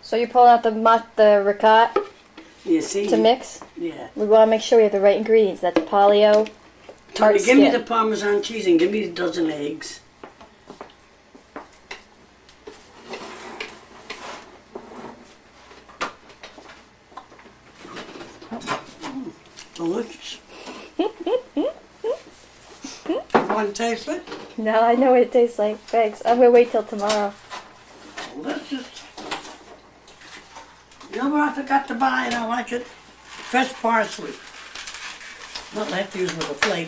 So you're pulling out the ricotta You see? to mix? Yeah. We want to make sure we have the right ingredients. That's polio. Tony, give me the Parmesan cheese and give me a dozen eggs. Delicious. Want to taste it? No, I know what it tastes like. Thanks. I'm going to wait till tomorrow. Delicious. You know what I forgot to buy and I like it? Fresh parsley. Not have to use with a flake.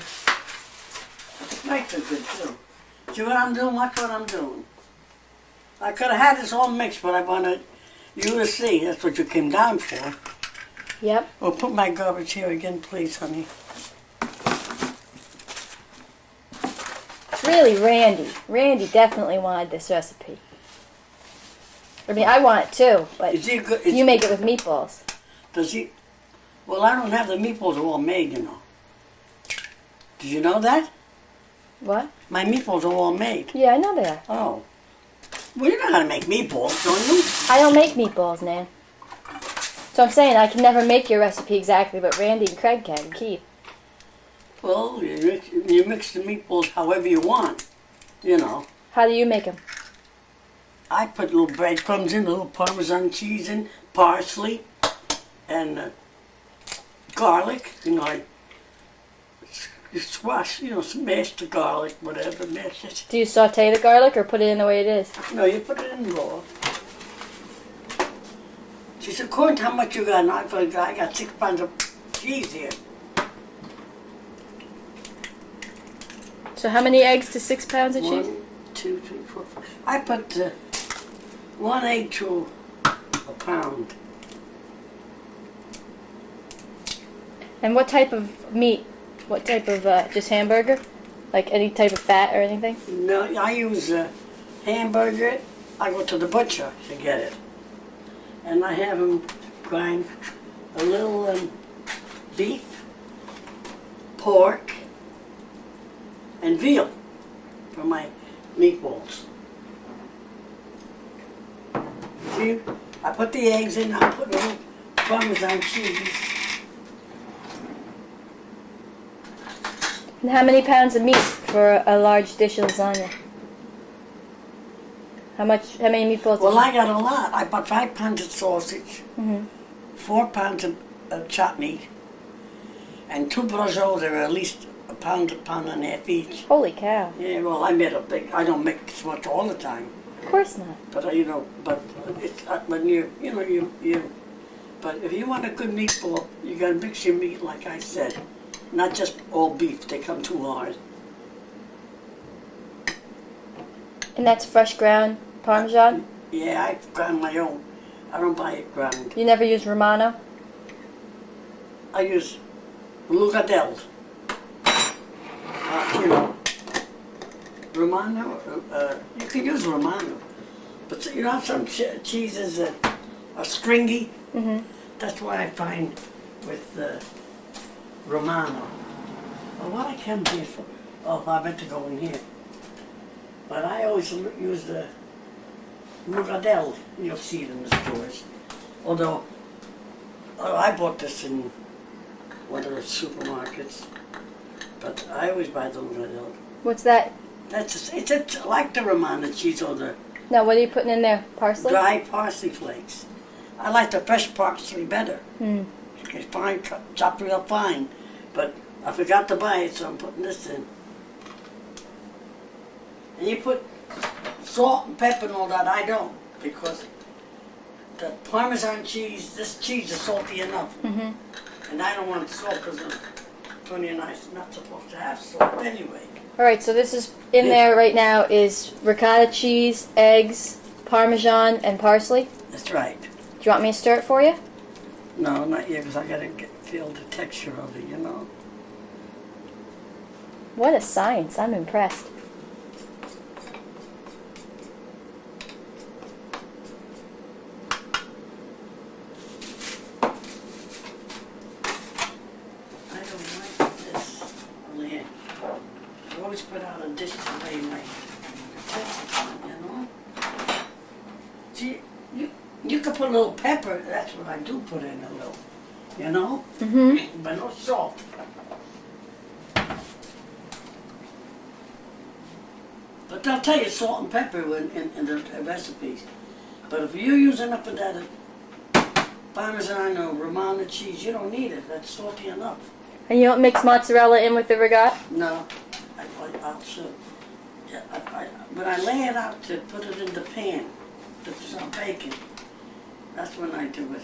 The flakes are good too. See what I'm doing? Watch what I'm doing. I could have had this all mixed, but I wanted you to see. That's what you came down for. Yep. Well, put my garbage here again, please, honey. It's really Randy. Randy definitely wanted this recipe. I mean, I want it too, but Is he good? you make it with meatballs. Does he? Well, I don't have the meatballs all made, you know. Did you know that? What? My meatballs are all made. Yeah, I know they are. Oh. Well, you know how to make meatballs, don't you? I don't make meatballs, Nan. So I'm saying I can never make your recipe exactly, but Randy and Craig can, and Keith. Well, you mix the meatballs however you want, you know. How do you make them? I put little breadcrumbs in, a little Parmesan cheese in, parsley, and garlic. You know, you smash, smash the garlic, whatever, mash it. Do you saute the garlic or put it in the way it is? No, you put it in raw. She said, according to how much you got, and I got 6 pounds of cheese here. So how many eggs to 6 pounds of cheese? 1, 2, 3, 4, 5. I put 1 egg to a pound. And what type of meat? What type of, just hamburger? Like any type of fat or anything? No, I use hamburger. I go to the butcher to get it. And I have them grind a little beef, pork, and veal for my meatballs. See, I put the eggs in, I put a little Parmesan cheese. And how many pounds of meat for a large dish of lasagna? How many meatballs? Well, I got a lot. I bought 5 pounds of sausage, Mm-hmm. 4 pounds of chopped meat, and 2 brajos. They were at least a pound and a half each. Holy cow. Yeah, well, I made a big. I don't make so much all the time, Of course not. but but it's when But if you want a good meatball, you gotta mix your meat, like I said, not just all beef. They come too hard. And that's fresh ground Parmesan? Yeah, I grind my own. I don't buy it ground. You never use Romano? I use Lugadel. Romano. You can use Romano, but some cheeses are stringy. Mm-hmm. That's why I find with Romano. Well, what I come here for? Oh, I meant to go in here. But I always use the Lugadel. You'll see it in the stores. Although, I bought this in one of the supermarkets. But I always buy the Lugadel. What's that? It's like the Romano cheese or the No, what are you putting in there? Parsley? dry parsley flakes. I like the fresh parsley better. Mm. It's fine, chopped real fine. But I forgot to buy it, so I'm putting this in. And you put salt and pepper and all that. I don't, because the Parmesan cheese, this cheese is salty enough. Mm-hmm. And I don't want salt because Tony and I are not supposed to have salt anyway. Alright, so this is in there right now is ricotta cheese, eggs, Parmesan, and parsley. That's right. Do you want me to stir it for you? No, not yet, because I gotta feel the texture of it, What a science. I'm impressed. I don't like this. Only I always put out a dish to lay my utensils on, See, you could put a little pepper, that's what I do put in a little, you know? Mm-hmm. But no salt. But they'll tell you salt and pepper in the recipes. But if you're using up of that Parmesan or Romano cheese, you don't need it. That's salty enough. And you don't mix mozzarella in with the regatta? No, I'll show. Yeah, when I lay it out to put it in the pan, to put some bacon, that's when I do it.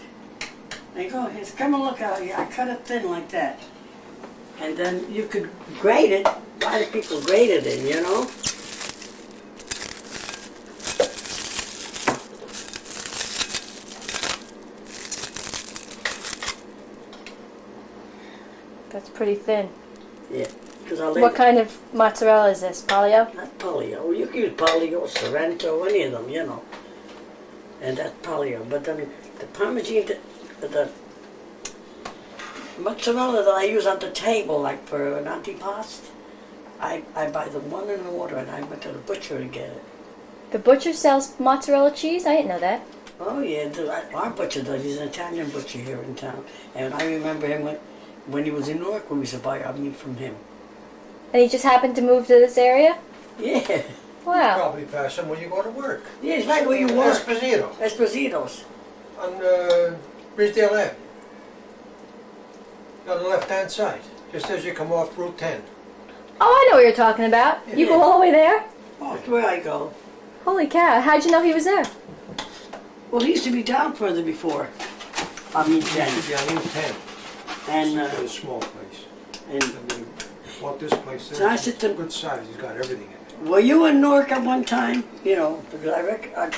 They go, here's, come and look out here. I cut it thin like that. And then you could grate it. A lot of people grate it in, you know? That's pretty thin. Yeah. Because What kind of mozzarella is this? Palio? Not Polio. You can use Polio, Sorrento, any of them, you know. And that's Polio. But then the Parmesan, the mozzarella that I use on the table, like for an antipasto, I buy the one in order and I went to the butcher and get it. The butcher sells mozzarella cheese? I didn't know that. Oh yeah, our butcher does. He's an Italian butcher here in town. And I remember him when he was in Newark, we used to buy our meat from him. And he just happened to move to this area? Yeah. Wow. Probably pass them when you go to work. Yeah, it's right where you work. Esposito. Esposito's. On Bridgedale Ave. On the left-hand side, just as you come off Route 10. Oh, I know what you're talking about. You go Yeah. all the way there? Oh, that's where I go. Holy cow. How'd you know he was there? Well, he used to be down further before. I mean, then. Yeah, on Route 10. And, It's a small place. and And then, what this place is, So I said to- good size, he's got everything in it. were you in Newark at one time? You know, because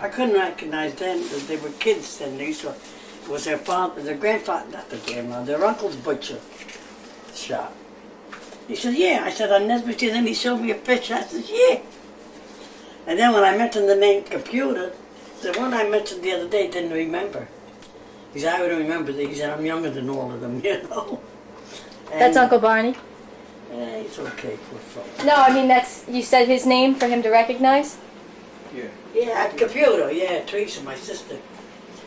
I couldn't recognize them. They were kids then. They used to, it was their father, their grandfather, not their grandmother, their uncle's butcher shop. He said, yeah. I said, on Nesbitt Street. Then he showed me a picture. I said, yeah. And then when I mentioned the name computer, the one I mentioned the other day didn't remember. He said, I would remember that. He said, I'm younger than all of them, you know. That's And, Uncle Barney? he's okay, poor fellow. No, I mean, you said his name for him to recognize? Yeah. Yeah, at computer, yeah, Teresa, my sister.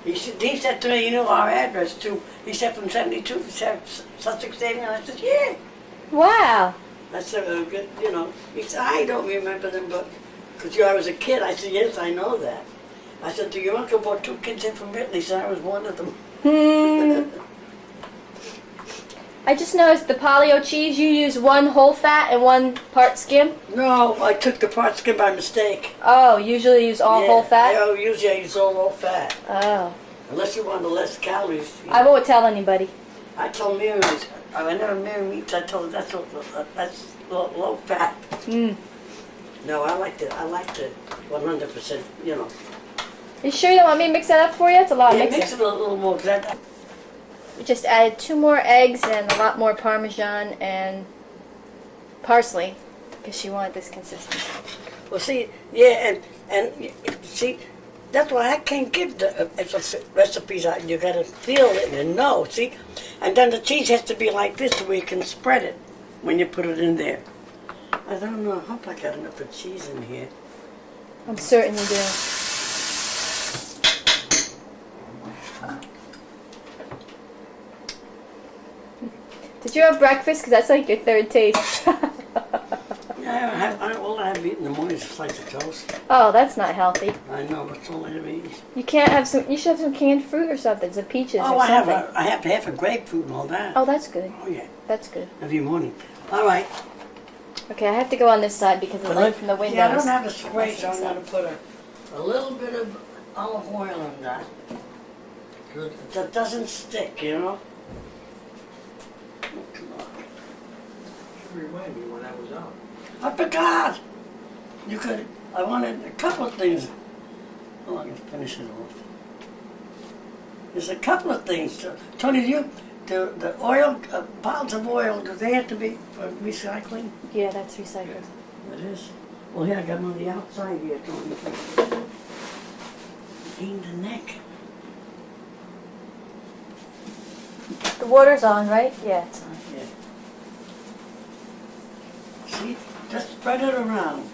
He said to me, you know our address too. He said from 72 to Sussex Avenue, and I said, yeah. Wow. That's a good, you know. He said, I don't remember them, but, because I was a kid. I said, yes, I know that. I said, do your uncle brought 2 kids in from Italy? He said, I was one of them. I just noticed the Palio cheese, you use 1 whole fat and 1 part skim? No, I took the part skim by mistake. Oh, usually you use all Yeah, whole fat? Usually I use all fat. Oh. Unless you want the less calories. You I know. won't tell anybody. I told Mary, whenever Mary eats, I told her that's low fat. Mm. No, I like the 100%, you know. You sure you don't want me to mix that up for you? It's a lot of Yeah, mixing. mix it a little more, because We just added 2 more eggs and a lot more Parmesan and parsley because she wanted this consistency. well, see, yeah, and see, that's why I can't give the recipes out. You gotta feel it and know, see? And then the cheese has to be like this so we can spread it when you put it in there. I don't know, I hope I got enough of cheese in here. I'm certain you do. Did you have breakfast? Because that's like your 3rd taste. Yeah, all I have eaten in the morning is a slice of toast. Oh, that's not healthy. I know, but it's all I ever eat. You can't have some. You should have some canned fruit or something. Some peaches Oh, or I have something. I have half a grapefruit and all that. Oh, that's good. Oh, yeah, That's good. every morning. All right. Okay, I have to go on this side because the light from the windows. Yeah, I don't have a spray, so I'm going to put a little bit of olive oil in that. That doesn't stick, you know? Oh, come on. You remind me when I was out. I forgot! You could, I wanted a couple of things. Oh, I'm going to finish it off. There's a couple of things. Tony, the oil, pounds of oil, do they have to be for recycling? Yeah, that's recycled. It is. Well, here, I got them on the outside here, Tony. In the neck. The water's on, right? Yeah, it's on. Yeah. See, just spread it around.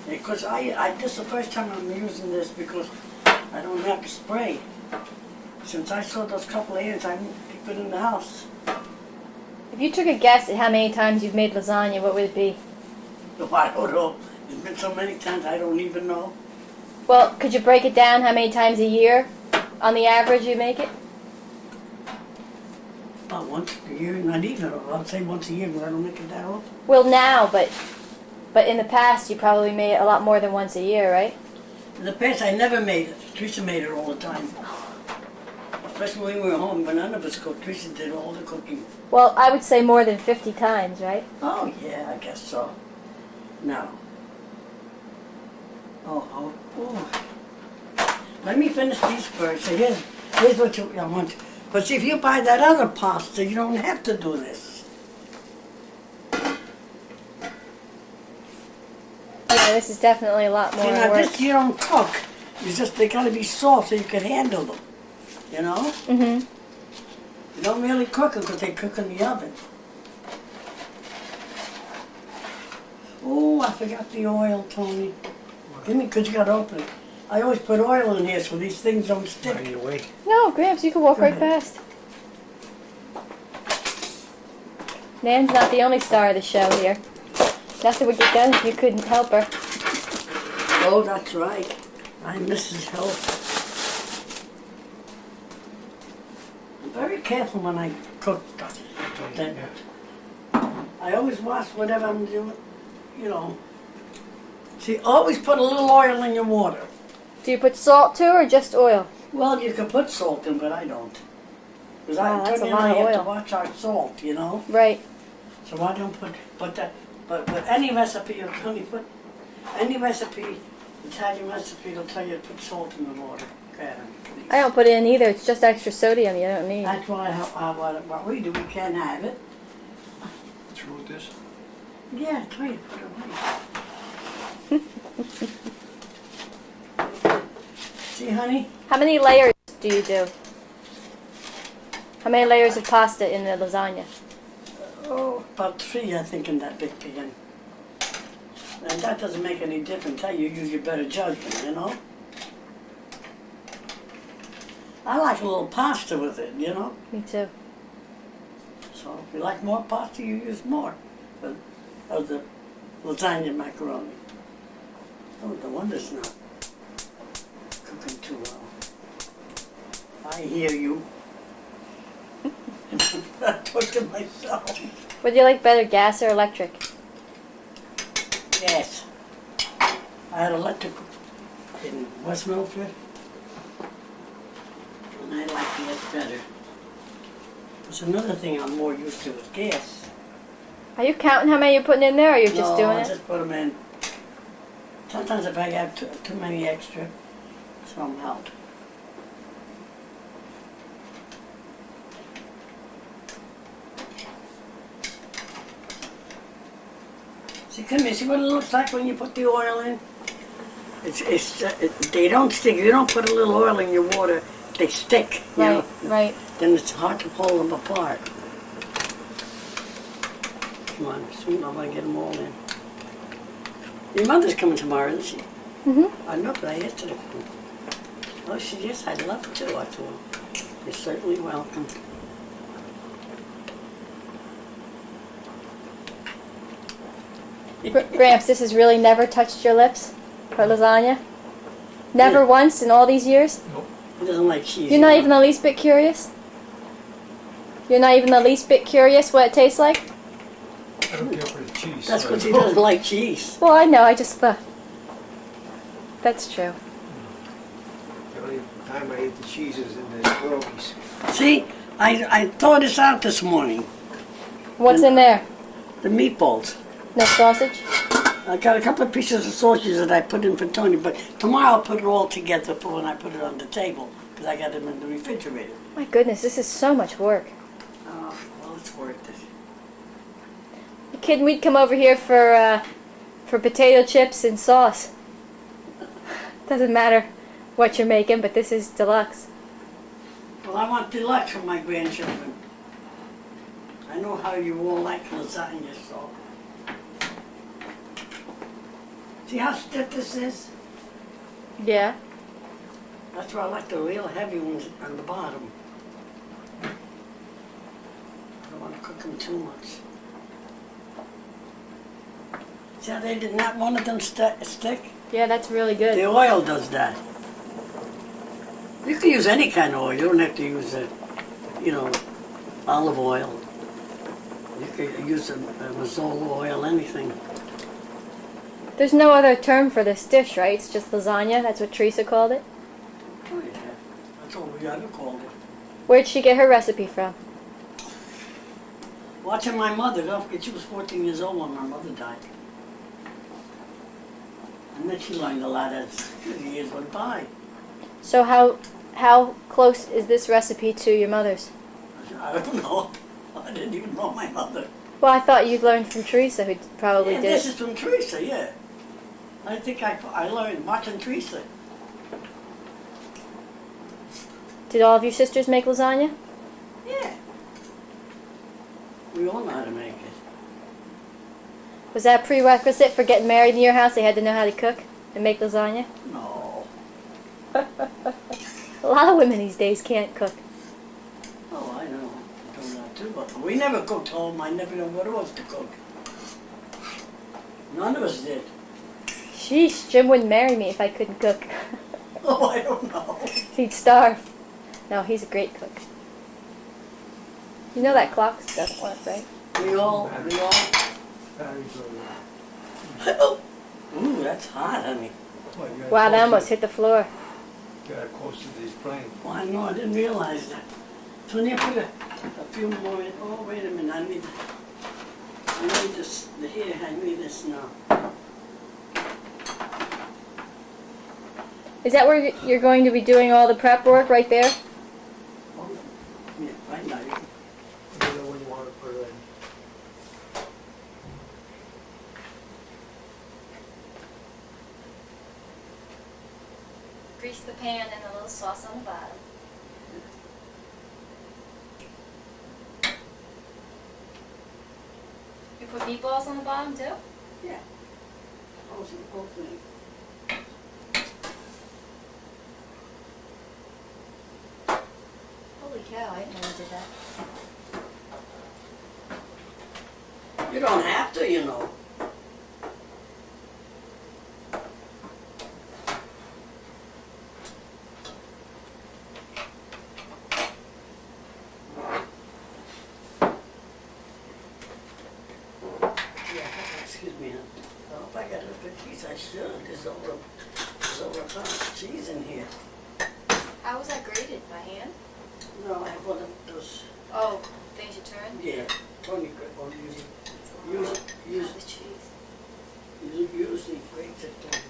Because this is the first time I'm using this because I don't have to spray. Since I saw those couple of ants, I keep it in the house. If you took a guess at how many times you've made lasagna, what would it be? No, I don't know. It's been so many times I don't even know. Well, could you break it down how many times a year, on the average, you make it? About once a year, not even. I'd say once a year because I don't make it that often. Well, now, but in the past, you probably made it a lot more than once a year, right? In the past, I never made it. Teresa made it all the time. Especially when we were home, when none of us cooked. Teresa did all the cooking. Well, I would say more than 50 times, right? Oh, yeah, I guess so. No. Oh. Let me finish these first. So here's what I want. But see, if you buy that other pasta, you don't have to do this. Yeah, this is definitely a lot more See, now work. this you don't cook. They gotta be soft so you can handle them. You know? Mm-hmm. You don't really cook them because they cook in the oven. Oh, I forgot the oil, Tony. Give me, because you got to open it. I always put oil in here so these things don't Out of stick. your way. No, Gramps, you can walk Go right ahead. past. Nan's not the only star of the show here. Nothing would get done if you couldn't help her. Oh, that's right. I'm Mrs. Help. I'm very careful when I cook. Then I always wash whatever I'm doing, you know. See, always put a little oil in your water. Do you put salt too, or just oil? Well, you can put salt in, but I don't. Because Wow, that's Tony a and I lot of have to oil. watch our salt, you know. Right. So I don't put that. But any recipe, you'll tell me put any recipe, Italian recipe, will tell you to put salt in the water. Grab it, please. I don't put it in either. It's just extra sodium you don't need. That's why what we do. We can't have it. Through with this? Yeah, try to put it away. See, honey? How many layers do you do? How many layers of pasta in the lasagna? Oh, about 3, I think, in that big pan. And that doesn't make any difference. How you use your better judgment, you know? I like a little pasta with it, you know? Me too. So if you like more pasta, you use more of the lasagna macaroni. Oh, the one that's not cooking too well. I hear you. I talk to myself. Would you like better, gas or electric? Yes. I had electric in West Milford, and I like it better. There's another thing I'm more used to is gas. Are you counting how many you're putting in there, or you're just No, doing I it? just put them in. Sometimes if I have too many extra, throw them out. See, come here, see what it looks like when you put the oil in? They don't stick. If you don't put a little oil in your water, they stick. You Right, know? right. Then it's hard to pull them apart. Come on, soon I want to get them all in. Your mother's coming tomorrow, isn't she? Mm-hmm. I know, but I asked her to come. Oh, she yes, I'd love to. I told her. You're certainly welcome. Gramps, this has really never touched your lips for lasagna? Never Yeah. once in all these years? Nope. He doesn't like cheese. You're not even the least bit curious? You're not even the least bit curious what it tastes like? I don't care for the cheese. That's so because I he don't. doesn't like cheese. Well, I know, I just thought. That's true. The only time I eat the cheese is in the pierogies. See, I thought this out this morning. What's in there? The meatballs. No sausage? I got a couple of pieces of sausage that I put in for Tony, but tomorrow I'll put it all together for when I put it on the table, because I got them in the refrigerator. My goodness, this is so much work. Oh, well, it's worth it. Kid, we'd come over here for potato chips and sauce. Doesn't matter what you're making, but this is deluxe. Well, I want deluxe for my grandchildren. I know how you all like lasagna, so. See how stiff this is? Yeah. That's why I like the real heavy ones on the bottom. I don't want to cook them too much. See how they did not one of them stick? Yeah, that's really good. The oil does that. You can use any kind of oil. You don't have to use olive oil. You can use a mazola oil, anything. There's no other term for this dish, right? It's just lasagna. That's what Teresa called it. Oh yeah, that's all we ever called it. Where'd she get her recipe from? Watching my mother. Don't forget, she was 14 years old when my mother died. And then she learned a lot as the years went by. So how close is this recipe to your mother's? I don't know. I didn't even know my mother. Well, I thought you'd learned from Teresa, who probably Yeah, did this it. is from Teresa, yeah. I think I learned watching Teresa. Did all of your sisters make lasagna? Yeah. We all know how to make it. Was that a prerequisite for getting married in your house? They had to know how to cook and make lasagna? No. A lot of women these days can't cook. Oh, I know. I don't know too, but we never cooked home. I never knew what it was to cook. None of us did. Sheesh, Jim wouldn't marry me if I couldn't cook. Oh, I don't know. He'd starve. No, he's a great cook. You know that clock doesn't work, right? We all. Batteries Oh. Ooh, that's hot, honey. Wow, that almost hit the floor. Got close to these planes. Oh, I know, I didn't realize that. So when you put a few more in, oh, wait a minute, I need this, here, I need this now. Is that where you're going to be doing all the prep work, right there? Oh, yeah, right now. You know when you want to put it in. Grease the pan and a little sauce on the bottom. You put meatballs on the bottom too? Yeah. I was opening. Holy cow, I didn't know you did that. You don't have to, you know. Excuse me, huh? I hope I got a good cheese. I should. There's over a pound of cheese in here. How was that grated? By hand? No, I have one of those. Oh, things you turn? Yeah, Tony Grip will usually The cheese. usually grates it for me.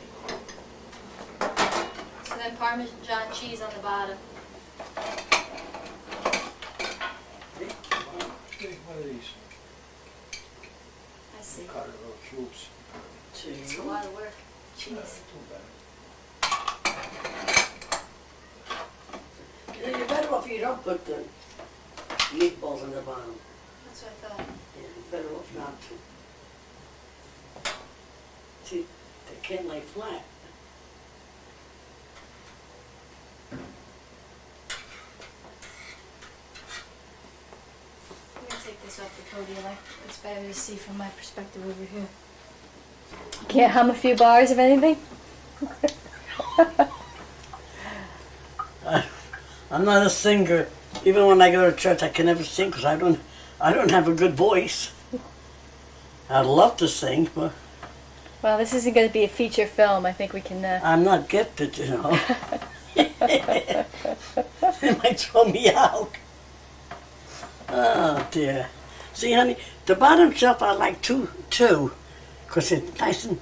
So then Parmesan cheese on the bottom. Take one of these, I see. cut it little cubes. It's a lot of work. Cheese. Too bad. You're better off if you don't put the meatballs on the bottom. That's what I thought. Yeah, you're better off not to. See, they can't lay flat. I'm going to take this off the podium. It's better to see from my perspective over here. Can't hum a few bars of anything? I'm not a singer. Even when I go to church, I can never sing because I don't have a good voice. I'd love to sing, but Well, this isn't going to be a feature film. I think we can... I'm not gifted, you know. They might throw me out. Oh dear. See, honey, the bottom shelf I like two, because it's nice and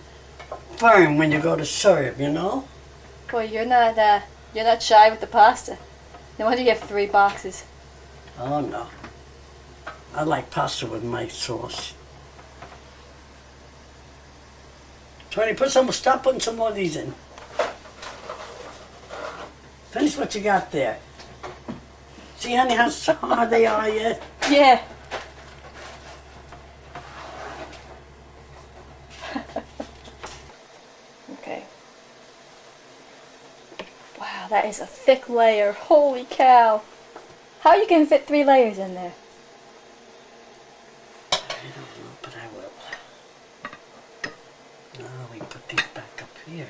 firm when you go to serve, you know. Boy, you're not shy with the pasta. No wonder you have 3 boxes. Oh no. I like pasta with my sauce. Tony, stop putting some more of these in. Finish what you got there. See, honey, how hard they are yet? Yeah. Okay. Wow, that is a thick layer. Holy cow. How you can fit 3 layers in there? I don't know, but I will. Now we put these back up here.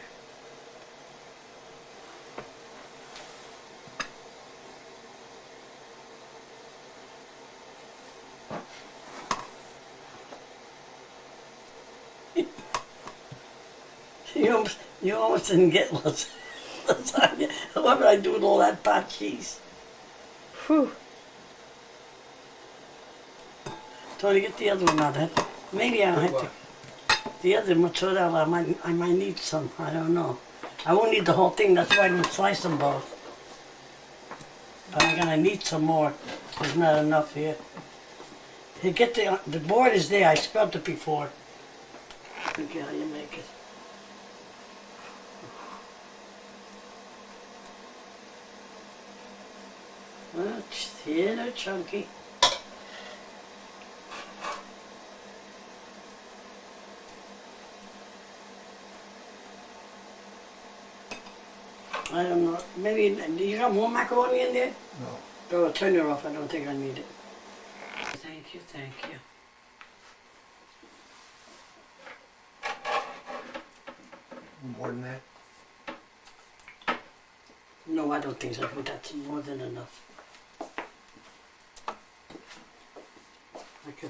You almost didn't get lasagna. What would I do with all that pot cheese? Whew. Tony, get the other one out of it. Maybe I have to. The other mozzarella, I might need some. I don't know. I won't need the whole thing. That's why I didn't slice them both. But I'm gonna need some more. There's not enough here. Hey, get the board is there. I scrubbed it before. Look how you make it. Well, here they're chunky. I don't know. Maybe, do you got more macaroni in there? No. Go, turn it off. I don't think I need it. Thank you, thank you. More than that? No, I don't think so. I think that's more than enough. I could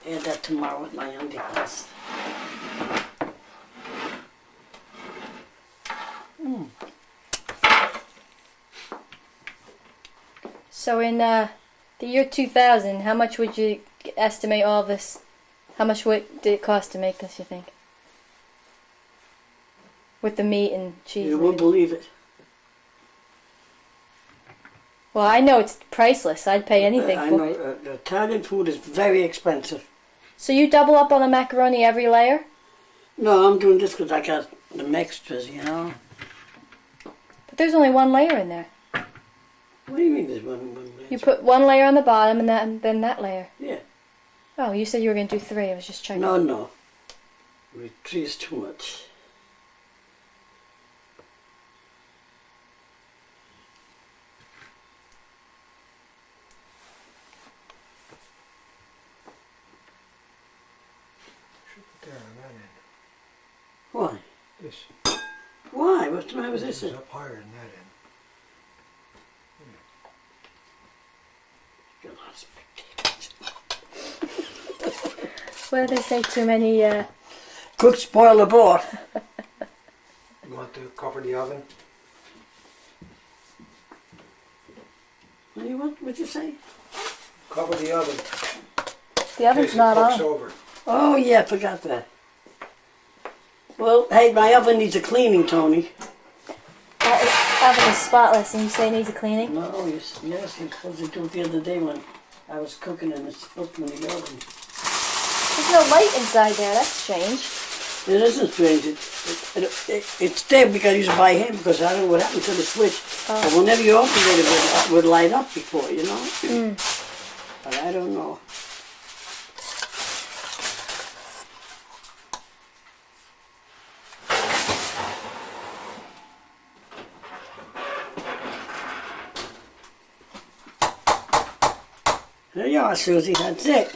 add that tomorrow with my onion crust. So in the year 2000, how much would you estimate all this? How much did it cost to make this, you think? With the meat and cheese. You won't believe it. Well, I know it's priceless. I'd pay anything I for know it. Italian food is very expensive. So you double up on the macaroni every layer? No, I'm doing this because I got the extras, you know. But there's only 1 layer in there. What do you mean there's one layer? You put 1 layer on the bottom and then that layer. Yeah. Oh, you said you were going to do 3. I was just checking. No. 3 is too much. Should put that on that end. Why? This. Why? What's the matter with This this? is up higher than that end. Got a lot of spectators. What do they say? Too many. Cook spoil the broth. You want to cover the oven? What'd you say? Cover the oven. The oven's not in case it on. cooks over. Oh yeah, I forgot that. Well, hey, my oven needs a cleaning, Tony. That oven is spotless, and you say it needs a cleaning. No, yes, you're supposed to do it the other day when I was cooking and it's open in the oven. There's no light inside there. That's strange. It isn't strange. It's there because I used to buy him because I don't know what happened to the switch. Oh. But whenever you open it, it would light up before, you know? But I don't know. There you are, Susie. That's it.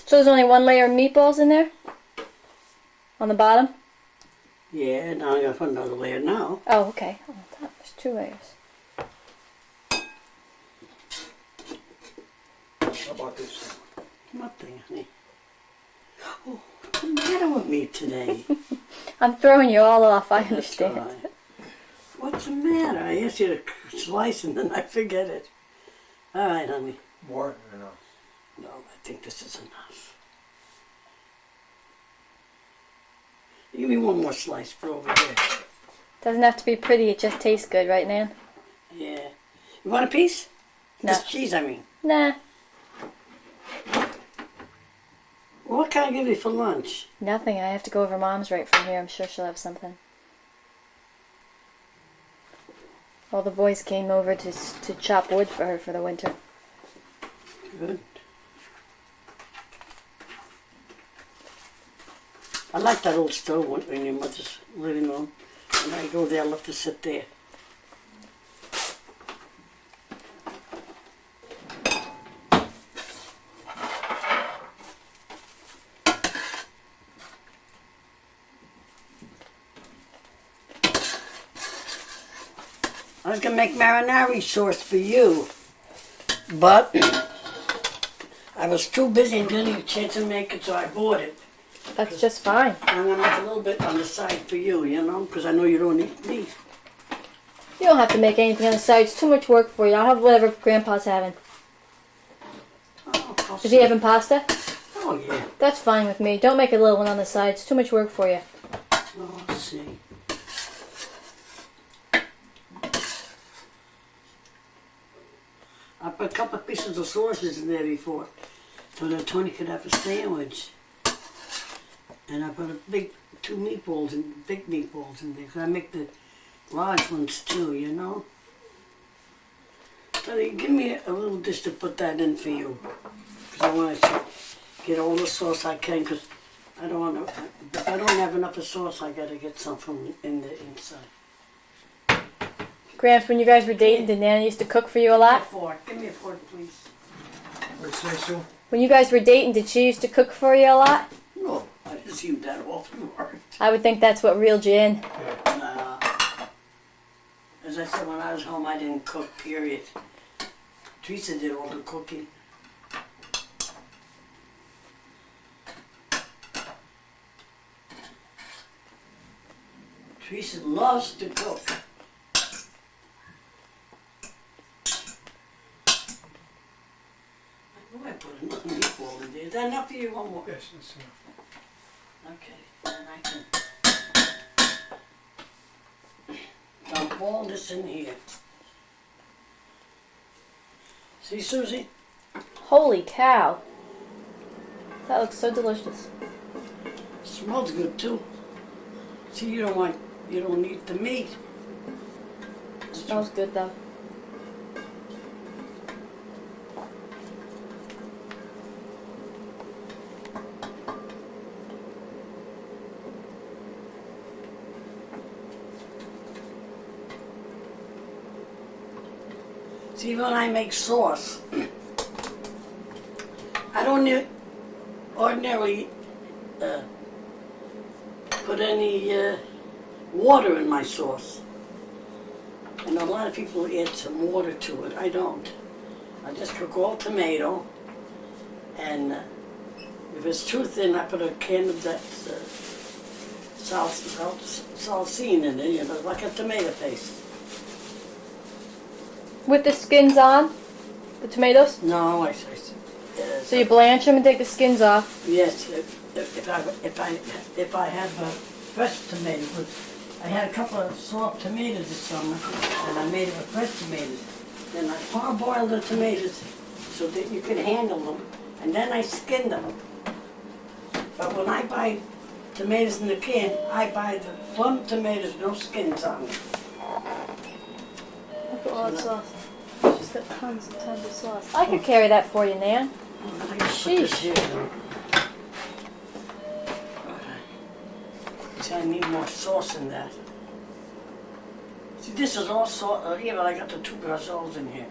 So there's only 1 layer of meatballs in there? On the bottom? Yeah, now I'm going to put another layer now. Oh, okay. On the top, there's 2 layers. How about this? Nothing, honey. Oh, what's the matter with me today? I'm throwing you all off, I That's understand. all right. What's the matter? I asked you to slice and then I forget it. All right, honey. More or no? No, I think this is enough. Give me one more slice for over there. Doesn't have to be pretty, it just tastes good, right, Nan? Yeah. You want a piece? No. This cheese, I mean. Nah, Well, what can I give you for lunch? nothing. I have to go over Mom's right from here. I'm sure she'll have something. All the boys came over to chop wood for her for the winter. Good. I like that old stove in your mother's living room. When I go there, I love to sit there. I was gonna make marinara sauce for you, but I was too busy and didn't get a chance to make it, so I bought it. That's just fine. I'm gonna make a little bit on the side for you, you know, because I know you don't eat meat. You don't have to make anything on the side. It's too much work for you. I'll have whatever Grandpa's having. Oh, I'll Is he see. having pasta? Oh, yeah. That's fine with me. Don't make a little one on the side. It's too much work for you. Oh, let's see. I put a couple of pieces of sausages in there before, so that Tony could have a sandwich. And I put two meatballs and big meatballs in there, because I make the large ones too, you know. So you give me a little dish to put that in for you, because I want to get all the sauce I can, because I don't want to. If I don't have enough of sauce, I got to get some from in the inside. Gramps, when you guys were dating, did Nana used to cook for you a lot? Give me a fork, please. What say, Sue? When you guys were dating, did she used to cook for you a lot? No, I didn't see you that often. I would think that's what reeled you in. As I said, when I was home, I didn't cook, period. Teresa did all the cooking. Teresa loves to cook. I know I put another meatball in there. Is that enough for you? One more? Yes, that's enough. Okay, then I can dump all this in here. See, Susie? Holy cow. That looks so delicious. Smells good too. See, you don't eat the meat. Smells good though. See, when I make sauce, I don't ordinarily put any water in my sauce. And a lot of people add some water to it. I don't. I just cook all tomato, and if it's too thin, I put a can of that salsine in it, you know, like a tomato paste. With the skins on? The tomatoes? No, So you blanch them and take the skins off? yes, if I have fresh tomatoes, but I had a couple of soft tomatoes this summer, and I made it with fresh tomatoes. Then I parboiled the tomatoes so that you could handle them, and then I skinned them. But when I buy tomatoes in the can, I buy the plum tomatoes, no skins on them. Look at all the sauce. She's got tons and tons of sauce. I could carry that for you, Nan. Sheesh. See, I need more sauce in that. See, this is all sauce. Yeah, but I got the two brazoles in here.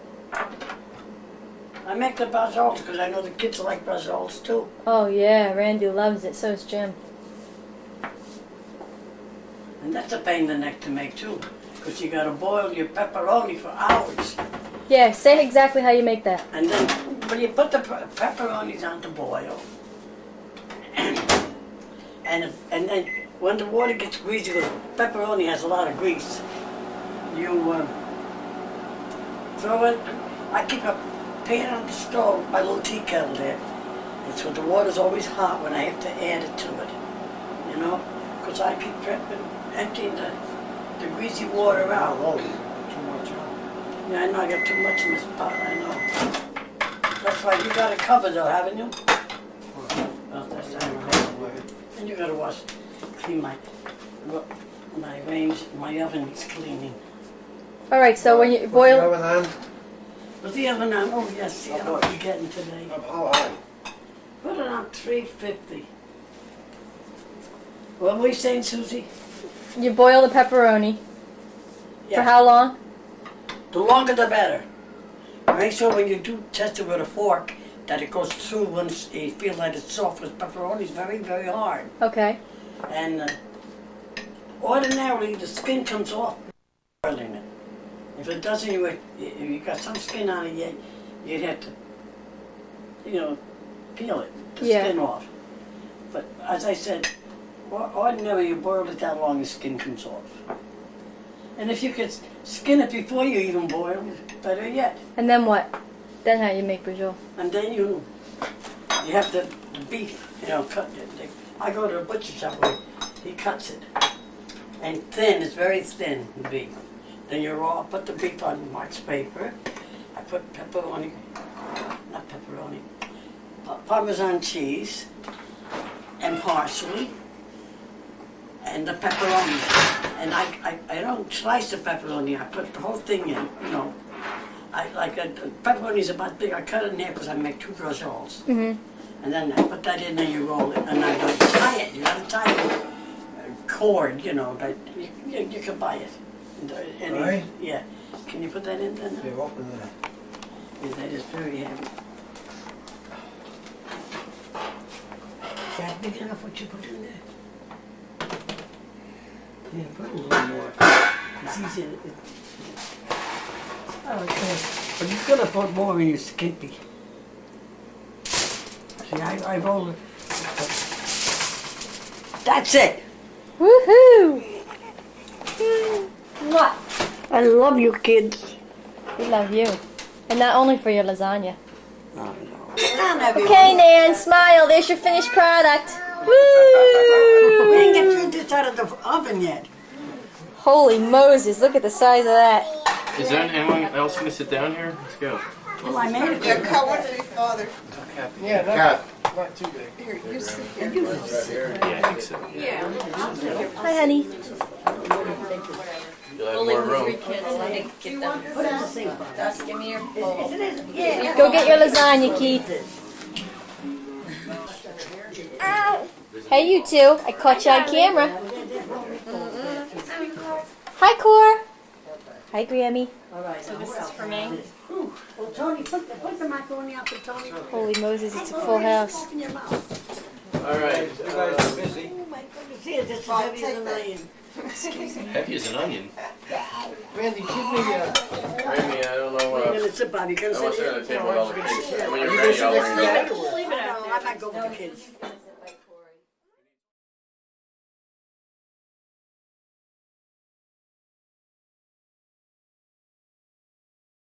I make the brazoles because I know the kids like brazoles too. Oh yeah, Randy loves it. So does Jim. And that's a pain in the neck to make too, because you got to boil your pepperoni for hours. Yeah, say exactly how you make that. And then when you put the pepperonis on to boil, and then when the water gets greasy, because pepperoni has a lot of grease, you throw it. I keep a pan on the stove, my little tea kettle there, and so the water's always hot when I have to add it to it, you know, because I keep emptying the greasy water out. Oh, too much on. Yeah, I know I got too much in this pot, I know. That's right, you got it covered though, haven't you? Oh, that's right. And you gotta clean my range, my oven needs cleaning. All right, so when you boil, Put the oven on, oh yes, see how what you're getting today. How high? Put it on 350. What were you saying, Susie? you boil the pepperoni. Yeah. For how long? The longer the better. Make sure when you do test it with a fork that it goes through once you feel that it's soft, because pepperoni is very, very hard. Okay. And ordinarily the skin comes off boiling it. If it doesn't, if you got some skin on it, you'd have to, peel it, the skin off. But as I said, ordinarily you boil it that long, the skin comes off. And if you could skin it before you even boil, better yet. And then what? Then how you make brujol? And then you have the beef, cut it. I go to a butcher shop where he cuts it. And thin, it's very thin, the beef. Then you put the beef on wax paper. I put Parmesan cheese and parsley and the pepperoni. And I don't slice the pepperoni, I put the whole thing in, pepperoni's about big, I cut it in half because I make 2 brosoles. Mm-hmm. And then I put that in and you roll it, and I don't tie it, you gotta tie it. Cord, that you can buy it. Right? Yeah. Can you put that in then? They open it. Yeah, that is very heavy. Is that big enough what you put in there? Yeah, put a little more. It's easier. Okay. But you're gonna put more when you're skimpy. See, I roll it. That's it! Woohoo! What? I love you kids. We love you. And not only for your lasagna. Oh, no. Okay, Nan, smile. There's your finished product. We Woo! didn't get this out of the oven yet. Holy Moses, look at the size of that. Is there anyone else going to sit down here? Let's go. Well, I made it. Yeah, cut one for your father. Yeah, not too big. Here, you sit Right here. here. Yeah, I think so. Hi, honey. You'll have more room. Go get your lasagna, Keith. Hey, you two. I caught you on camera. Hi, Cor. Hi, Grammy. So this is for me? Well, Tony, put the macaroni out for Tony. Holy Moses, it's a full house. Open your mouth. All right. You guys are busy. Oh my goodness, here, this is heavy as an onion. Heavy as an onion. Randy, give me Remy, I don't know You're what. gonna sit, Bobby, you I gonna want sit you here? at the table with all the kids. When Are you're you ready, busy I'll with bring that? you. No, I might go with the kids.